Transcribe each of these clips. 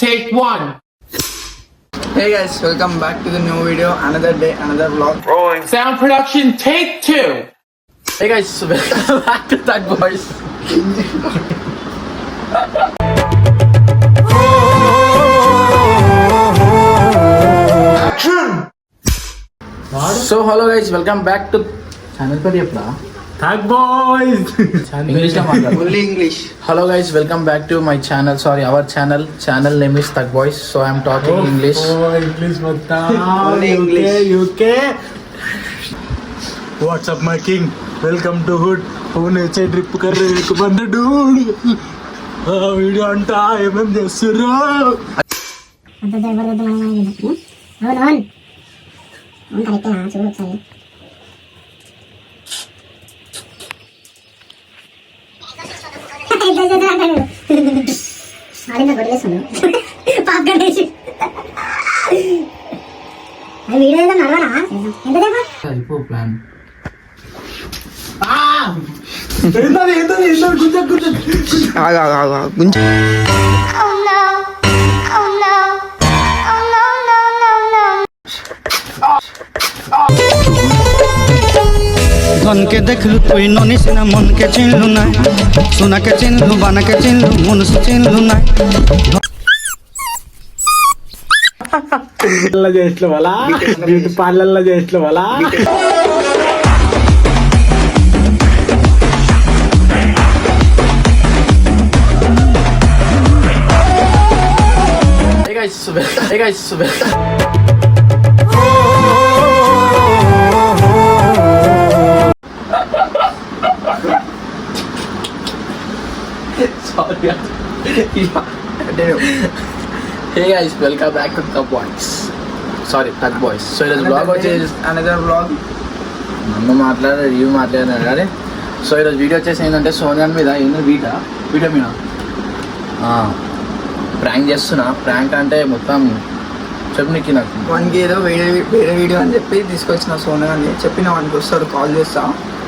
Take one. Hey guys, welcome back to the new video. Another day, another vlog. Rolling. Sound production, take two. Hey guys, welcome back to that boys. Action. So hello guys, welcome back to channel per chepra. Tag boys. English la matladu. Only English. Hello guys, welcome back to my channel. Sorry, our channel. Channel name is Tag Boys. So I'm talking English. Oh, English matta. Only English. UK. What's up my king? Welcome to hood. होने से trip कर रहे एक बंदे dude video अंटा MM చేస్తురా అంత జబర్దస్త్ మనం అవును కరెక్టేనా చూడు ఒకసారి ఆడిందా కొట్టేస్తాను పాపగా వేసి అది వీడియో ఏదో నడవనా ఎంత దేవా అయిపో ప్లాన్. ఏంటది ఏంటది ఏంటది గుంజ గుంజ Oh no, oh no, oh no, no, no, no. ধন কে দেখলু তুই ননিস না মন কে চিনলু না সোনা কে চিনলু বানা কে চিনলু মনুষ চিনলু না చేసిన వాళ్ళ బ్యూటీ పార్లర్లో చేసిన వాళ్ళ Hey guys, sorry. Hey guys, welcome back to Tag Boys. Sorry, Tag Boys. So ఈరోజు బ్లాగ్ వచ్చేసి another vlog. నన్ను మాట్లాడారు ఇవి మాట్లాడినారు అరే. సో ఈరోజు వీడియో వచ్చేసి ఏంటంటే సోనియాన్ మీద ఏంటో వీడియో మీద ప్రాంక్ చేస్తున్నా. ప్రాంక్ అంటే మొత్తం చెప్పు నీకు నాకు వానికి ఏదో వేరే వీడియో అని చెప్పి తీసుకొచ్చిన సోను అని చెప్పిన వానికి వస్తాడు కాల్ చేస్తా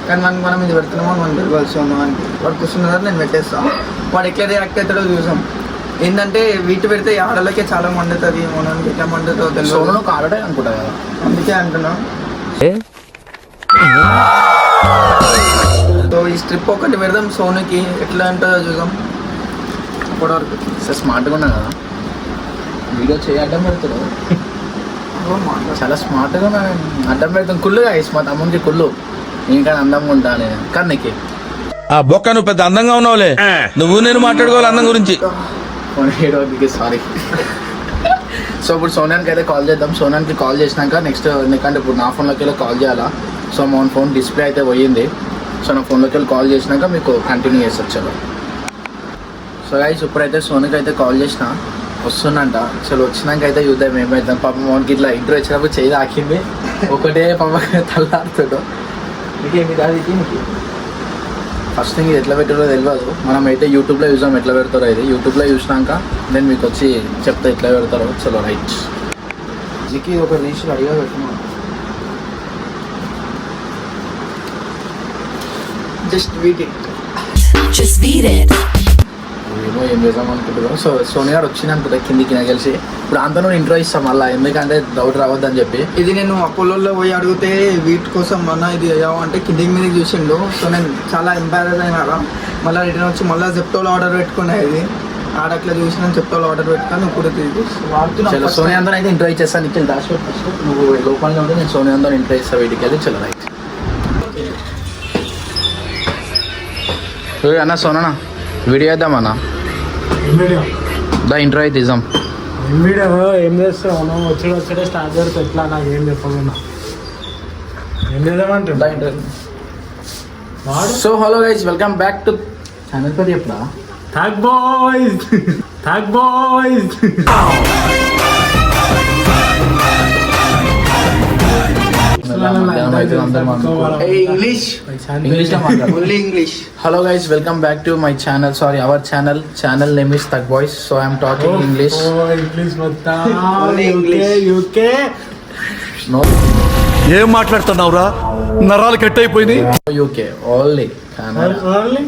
కానీ మనకి మనం ఇది పెడుతున్నామో మనం తెలియాలి సోను అని వాడు కూర్చున్న నేను పెట్టేస్తా వాడు ఎట్లా రియాక్ట్ అవుతాడో చూసాం. ఏంటంటే వీటి పెడితే ఆడలకే చాలా మండుతుంది మనకి ఎట్లా మండుతుందో తెలియదు. సోను ఒక ఆడటే అనుకుంటా కదా, అందుకే అంటున్నా. సో ఈ స్ట్రిప్ ఒకటి పెడదాం సోనుకి ఎట్లా ఉంటుందో చూద్దాం. అప్పటివరకు సార్ స్మార్ట్గా ఉన్నా కదా, వీడియో చేయి అడ్డం పెడతాడు. చాలా స్మార్ట్గా ఉన్నా, అడ్డం పెడతాను. కుళ్ళుగా మా తమ్మునికి కుళ్ళు, ఇంకా అందంగా ఉంటా నేను కన్నకి. ఆ బొక్క నువ్వు పెద్ద అందంగా ఉన్నావులే, నువ్వు నేను మాట్లాడుకోవాలి అందం గురించి. సారీ. సో ఇప్పుడు సోనియానికి అయితే కాల్ చేద్దాం. సోనియానికి కాల్ చేసినాక నెక్స్ట్, ఎందుకంటే ఇప్పుడు నా ఫోన్లోకి వెళ్ళి కాల్ చేయాలా. సో మా ఫోన్ డిస్ప్లే అయితే పోయింది. సో నా ఫోన్లోకి వెళ్ళి కాల్ చేసినాక మీకు కంటిన్యూ చేసొచ్చు. సో గైస్ ఇప్పుడైతే సోనికి అయితే కాల్ చేసిన, వస్తుందంట. అసలు వచ్చినాక అయితే యూద్దాం ఏమవుతాం. పాప మోనికి ఇట్లా ఇంటర్ వచ్చినప్పుడు చేయి తాకింది ఒకటే పాప తల్లాడుతాడు. నీకేమి దానికి నీకు ఫస్ట్ థింగ్ ఇది ఎట్లా పెట్టారో తెలియదు. మనం అయితే యూట్యూబ్లో చూసాం ఎట్లా పెడతారో. ఇది యూట్యూబ్లో చూసినాక నేను మీకు వచ్చి చెప్తే ఎట్లా పెడతారో. చలో రైట్. నీకు ఒక రీల్స్ అడిగా పెట్టుకున్నాను. Just beating Just beat it. ఏమో ఏం చేద్దాం అనుకుంటున్నాం. సో సోనియా గారు వచ్చిందనుకుంటా కిందికి నాకు తెలిసి. ఇప్పుడు అంతా నువ్వు ఇంట్రో ఇస్తాం మళ్ళీ, ఎందుకంటే డౌట్ రావద్దని చెప్పి. ఇది నేను అపోలోలో పోయి అడిగితే వీటి కోసం అన్న ఇది అయ్యావు అంటే కిందికి మీదకి చూసిండు. సో నేను చాలా ఎంపారస్ అయినా మళ్ళీ రిటర్న్ వచ్చి మళ్ళీ జెప్టోలో ఆర్డర్ పెట్టుకున్నా. ఇది ఆడట్లా చూసిన జెప్టోలో ఆర్డర్ పెట్టుకొని ఇప్పుడు చలో సోనియా అందరూ అయితే ఇంట్రో ఇచ్చేస్తాను. నిఖిల్ దాష్ ఫస్ట్ నువ్వు లోపలనే ఉంటే నేను సోనియా అందరూ ఇంట్రో ఇస్తాను వీటికి వెళ్ళి. చలో రైట్. అన్న సోనా వీడియో వేద్దామన్నా, దా ఇంట్రో అయితే ఇద్దాం. వీడియో ఏం చేస్తావు మనం వచ్చే స్టార్ట్ చేస్తే ఎట్లా నాకు ఏం చెప్పకుండా ఏం చేద్దామంటే దా intro. So hello guys, welcome back to channel పేరు చెప్పరా. Thug boys. Thug boys. English ఇంగ్లీష్లో మాట్లాడు. Only English. Hello guys, welcome back to my channel. Sorry, our channel. Channel name is Tag Boys. So I'm talking English. English మొత్తం Only English. UK. No ఏం మాట్లాడుతున్నావురా, నరాలు cut అయిపోయింది. UK, only Canada, only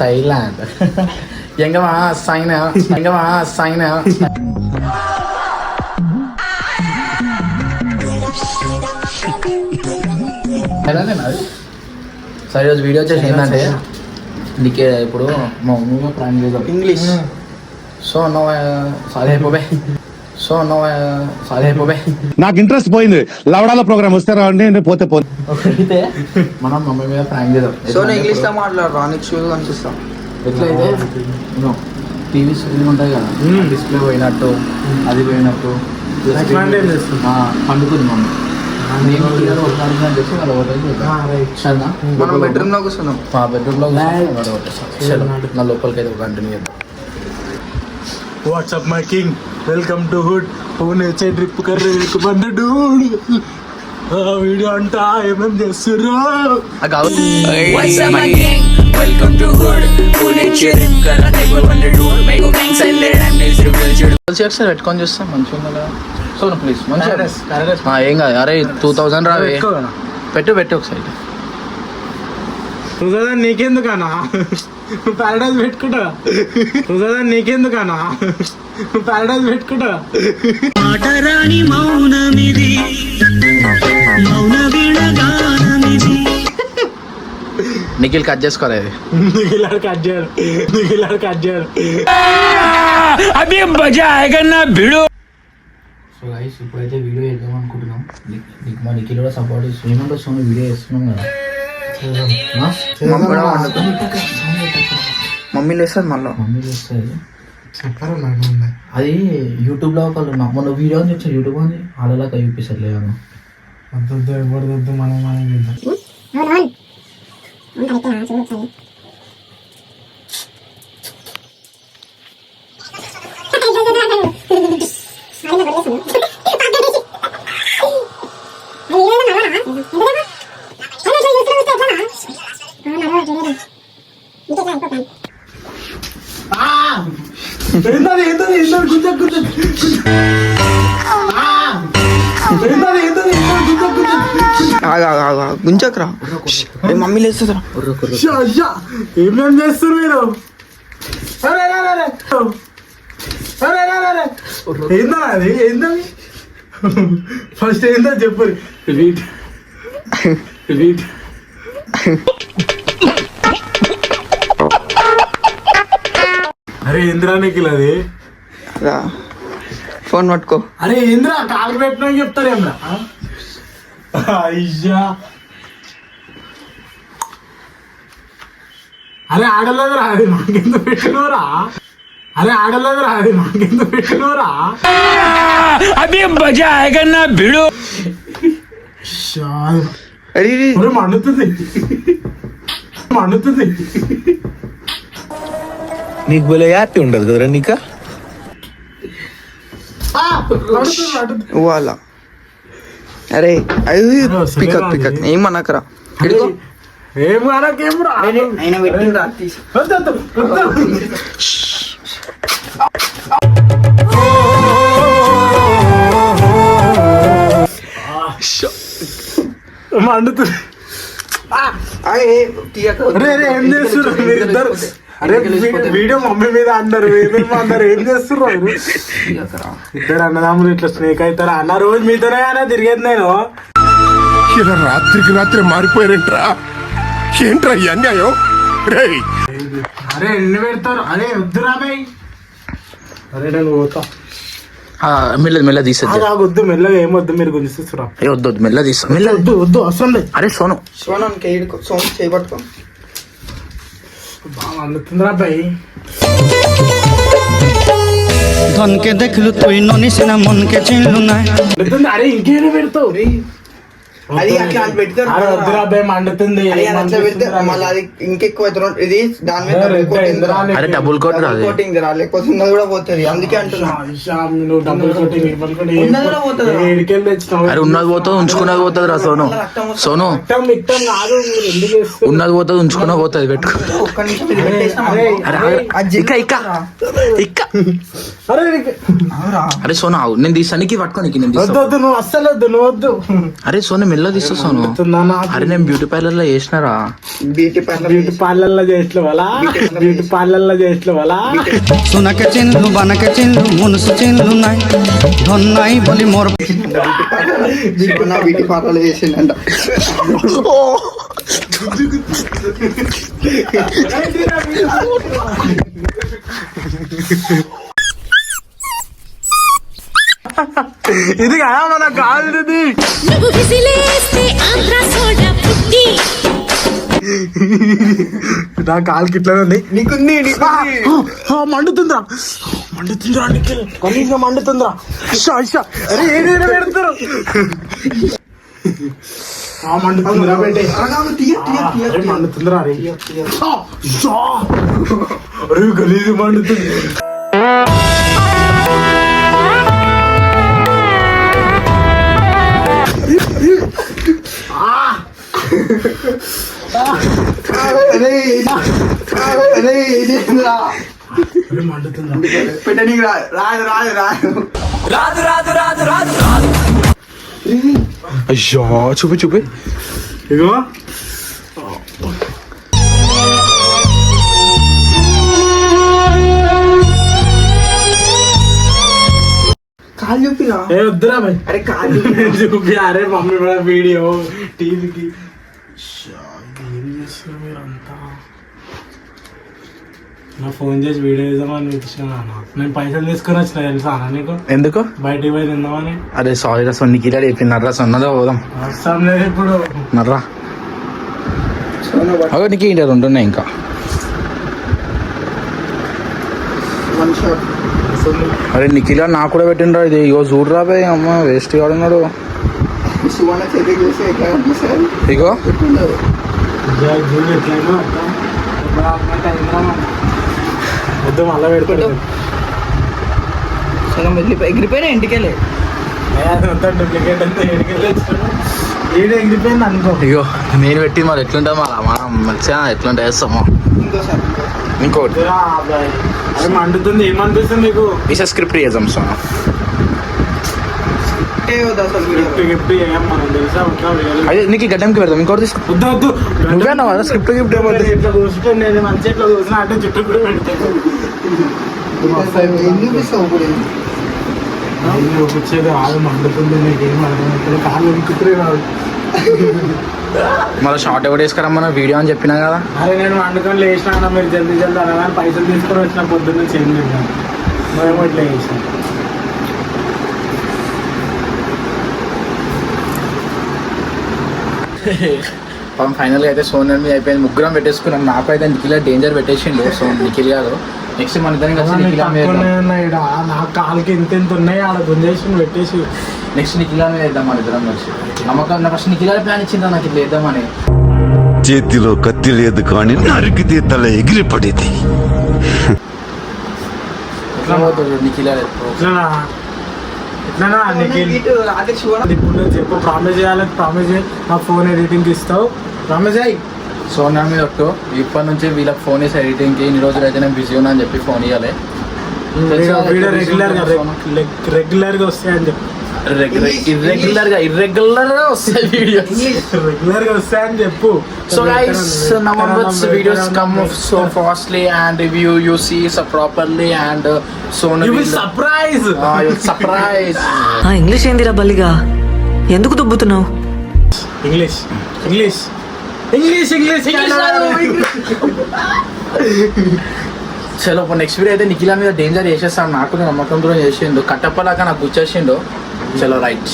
Thailand, ఎంగమా సైన్ సరే ఈరోజు video వచ్చేసి ఏంటంటే నీకే ఇప్పుడు మా మమ్మీ ప్రాంక్ చేద్దాం ఇంగ్లీష్ సో నో సారీ అయిపోయి నాకు ఇంట్రెస్ట్ పోయింది లవడాల ప్రోగ్రామ్ వస్తే రావండి నేను పోతే పోతే ఒకటైతే మనం మమ్మీ మీద ప్రాంక్ చేద్దాం సో నేను ఇంగ్లీష్లో మాట్లాడరా నీకు షూలు కనిపిస్తాం ఎట్లయితే టీవీ స్క్రీన్ ఉంటాయి కదా డిస్ప్లే పోయినట్టు అది పోయినట్టు పండుకుంది మమ్మీ నేను చెప్పి వాళ్ళు సరేనా మనం బెడ్రూమ్లో కూర్చున్నాం మా బెడ్రూమ్లో నా లోపలికి అయితే కంటిన్యూ చేద్దాం WhatsApp my king welcome to hood పువ్వుని వచ్చే ట్రిప్ కర్రీకు బంద డూడ్ వీడియో అంటా ఏమేం చేస్తుర్రు What's up, my gang? Welcome to Hood. Pune chirp kara table wonder dude. Make a gang send it. I'm next to culture. ఒకసారి పెట్టుకొని చూస్తాం మంచిగా ఉందా లేదా సో ప్లీజ్ మంచిగా ఏం కాదు అరే 2000 రావే పెట్టు ఒకసారి 2000 నీకెందుకన్నా ప్యారడైజ్ పెట్టుకుంటా 2000 నీకెందుకన్నా ప్యారడైజ్ పెట్టుకుంటా ఆటరాని మౌనమిది మౌన వీణగానమిది నిఖిల్ కట్ చేసుకోవాలి అది నిఖిలాడు కట్ చేయరు సో గైస్ ఇప్పుడైతే వీడియో చేద్దాం అనుకుంటున్నాం మా నిఖిల్ కూడా సపోర్ట్ ఇస్తున్నాం ఏమంటే వస్తుంది వీడియో చేస్తున్నాం కదా మమ్మీ కూడా వండుతుంది మమ్మీ లేస్తారు మళ్ళీ మమ్మీ చేస్తుంది అది యూట్యూబ్లో ఒకళ్ళు మొన్న వీడియో అని చెప్పారు యూట్యూబ్ అని ఆడలాగా చూపిస్తారు లేదు వద్దు మనం గుంచకరా మమ్మీ లేస్తుందిరా ఏమేం చేస్తారు మీరు ఏందా అది ఏందని ఫస్ట్ ఏందో చెప్పు అరే ఇంద్రా నిఖిల్ అది ఫోన్ పట్టుకో అరే ఇంద్రా కాలు పెట్టినా చెప్తారేమ్రా అయ్యా అరే ఆడలేదు రా అది నాకెందుకు పెట్టినోరా అభి మజా ఆయగన్నా భిడు మండుతుంది నీకు బోలే హ్యాపీ ఉండదు కదరా నీకా వాళ్ళ అరే అది పికక్ ఏమన్నాకరా ఏం కానకేం రా మండుతుంది ఏం చేస్తున్నారు మీరిద్దరు అరే వీడియో మమ్మీ మీద అన్నారు ఏం చేస్తున్నారు ఇద్దరు అన్నదమ్ములు ఇట్లా స్నేక్ అవుతారా అన్న రోజు మీతోనే అన్న తిరిగేది నేను ఇలా రాత్రికి రాత్రి మారిపోయారంట్రా ఏంట్రా ఈ అన్యాయం రేయ్ అరే ఎన్ని పెడతారు అరే వద్దురా బాయ్ అరే నేను పోతా మెల్ల తీసేది వద్దు మెల్లగా ఏమొద్దు మీరు గుంజిస్తురా వద్దు మెల్ల తీస్తా వద్దు అవసరం లేదు అరే సోను సోన్ చేయబట్టుకో బాగా అందుతుందిరా బాయ్ धन के देखलू तुई ननी सिना मन के चिन्हलू ना అందుతుంది అరే ఇంకేం పెడతావు అది అట్లా పెడతారు అరే వద్దురా బాయ్ మండుతుంది అట్లా పెడితే మళ్ళీ అది ఇంకెక్కువ ఇది దాని మీద అరే డబుల్ కోట్ రాదు కోటింగ్ రా లేకపోతే ఉన్నది కూడా పోతుంది అందుకే అంటున్నా నువ్వు డబ్బులు కొట్టి ఉన్నది కూడా పోతుంది ఏడికెళ్ళి తెచ్చినావు అరే ఉన్నది పోతుంది ఉంచుకున్నది పోతుంది రా సోను ఇట్టం కాదు మీరు ఎందుకు చేస్తారు ఉన్నది పోతుంది ఉంచుకున్నది పోతుంది పెట్టుకో ఒక్క నిమిషం ఇది పెట్టేసినాం అరే సోను ఆవు నేను తీసానికి పట్టుకోనికి నేను వద్దు తీస్తా వద్దు నువ్వు అస్సలు వద్దు నువ్వు వద్దు అరే సోను మెల్ల తీసేస్తాను. అరే నేను బ్యూటీ పార్లర్ లో చేసినారా? బ్యూటీ పార్లర్లో చేసిన వాళ్ళ সোনাকে চিনলু বানাকে চিনলু মনুষ্য চিনলু নাই ধন নাই বলি মোর బ్యూటీ పార్లర్ చేసిండంట. ఇది కదా మన కాదు. నువ్వు విసిలేస్తే ఆంధ్ర సోడా పుట్టి నా కాలుకి ఇట్లా ఉంది. నీకుంది మండుతుందిరా నిఖిల్, కనీసం మండుతుందిరా. అరే ఏదైనా పెడతారు. మండుతుందిరా మండుతుందిరా. అరే గలీజు మండుతుంది. పెట్టనీకి రాదు. అయ్యో చూపి ఇగో కాలు చూపినా? ఏ వద్దురా భయ్. అరే కాలు చూపి. అరే మమ్మీ కూడా వీడియో టీవీకి. ఏం చేస్తారు మీరంతా? నా ఫోన్ చేసి వీడియో చేద్దామని వచ్చినా. నేను పైసలు తీసుకొని వచ్చిన తెలుసా నీకు? ఎందుకు? బయటికి పోయి తిందామని. అరే సారీ రా సొన్ని కిలా చెప్పిండ్రా సొన్నదో పోదాం అవసరం లేదు ఇప్పుడు. నర్రా అవి నీకు ఇంటర్ ఉంటున్నాయి ఇంకా. అరే నిఖిలా నాకు కూడా పెట్టిండ్రా ఇది. ఇగో చూడరా బే అమ్మ వేస్ట్ కాడున్నాడు. ఇగో ఎట్లయినా వద్దు మళ్ళా పెడతాడు. ఎగిరిపోయినా ఇంటికెళ్ళి డూప్లికేట్ అంతా ఎగిరిపోయింది అనుకో. ఇగో నేను పెట్టి మరి ఎట్లుంటాం అలా మనం మంచిగా ఎట్లుంటే వేస్తాము. ఇంకోటి అది మండుతుంది. ఏమనిపిస్తుంది మీకు? ఈసారి స్క్రిప్ట్ చేద్దాం సో గిఫ్ట్ చేయం మనం తెలుసా. అదే నీకు గడ్డంకి పెడదాం. ఇంకోటి తీసుకో. వద్దు వద్దు నువ్వేనా కదా స్క్రిప్ట్ గిఫ్ట్ ఇట్లా కూర్చుంటే నేను మంచి ఇట్లా కూర్చున్నా అంటే చుట్టూ కూడా పెడతాను. వచ్చేది ఆలు మండుతుంది. నీకేం అర్థం కాళ్ళు ఉడుకుతురే కాదు. మళ్ళీ షార్ట్ ఎవరు వేసుకురమ్మా వీడియో అని చెప్పినా కదా. అరే నేను వండుకొని లేచినా మీరు జల్దీ అనగానే పైసలు తీసుకొని వచ్చిన పొద్దున్న చేంజ్ చేద్దాం. మేము ఇట్లా చేసినాం. ఫైనల్గా అయితే సోనల్ మీద అయిపోయింది. ముగ్గురం పెట్టేసుకున్నాం. నాకు అయితే నిఖిల్ డేంజర్ పెట్టేసిండు. సో నిఖిల్ గారు నెక్స్ట్ మన ఇద్దరం కలిసి నిఖిల్ నాకు కాళ్ళకి ఎంత ఉన్నాయి ఆడ గుంజేసి పెట్టేసి నెక్స్ట్ నిఖిల్ మీద వేద్దాం మన ఇద్దరం కలిసి. నమ్మకం నా ఫస్ట్ నిఖిల్ ప్లాన్ ఇచ్చిందా నాకు ఇట్లా వేద్దామని. చేతిలో కత్తి లేదు కానీ నరికితే తల ఎగిరి పడేది. ఎట్లా పోతుంది నిఖిల్ ఎట్లా ఇప్పుడు చెప్పు. ప్రామిస్ చేయాలి. ప్రామిస్ చేయి. నా ఫోన్ ఎడిటింగ్కి ఇస్తావు. ప్రామిస్ అయ్యి సోనా మీద ఒట్టు. ఇప్పటి నుంచి వీళ్ళకి ఫోన్ చేసి ఎడిటింగ్కి ఇన్ని రోజులు అయితే నేను బిజీ ఉన్నా అని చెప్పి ఫోన్ ఇవ్వాలి. వీడియో రెగ్యులర్గా వస్తాయని చెప్పి. ఇర్రెగ్యులర్గా వస్తాయి వీడియోస్. రెగ్యులర్గా వస్తాయని చెప్పు. So guys, now onwards videos come so fastly and you see so properly and Sonu You will surprise. You will surprise. English ఏందిరా బల్లిగా? ఎందుకు దుబ్బుతున్నావు? ఇంగ్లీష్ చలో నెక్స్ట్ వీడియో అయితే నిఖిల్ మీద డేంజర్ చేసేస్తాను. నాకు నమ్మకంతో చేసిండు. కట్టప్పలాగా నాకు గుచ్చేసిండు. చలో రైట్.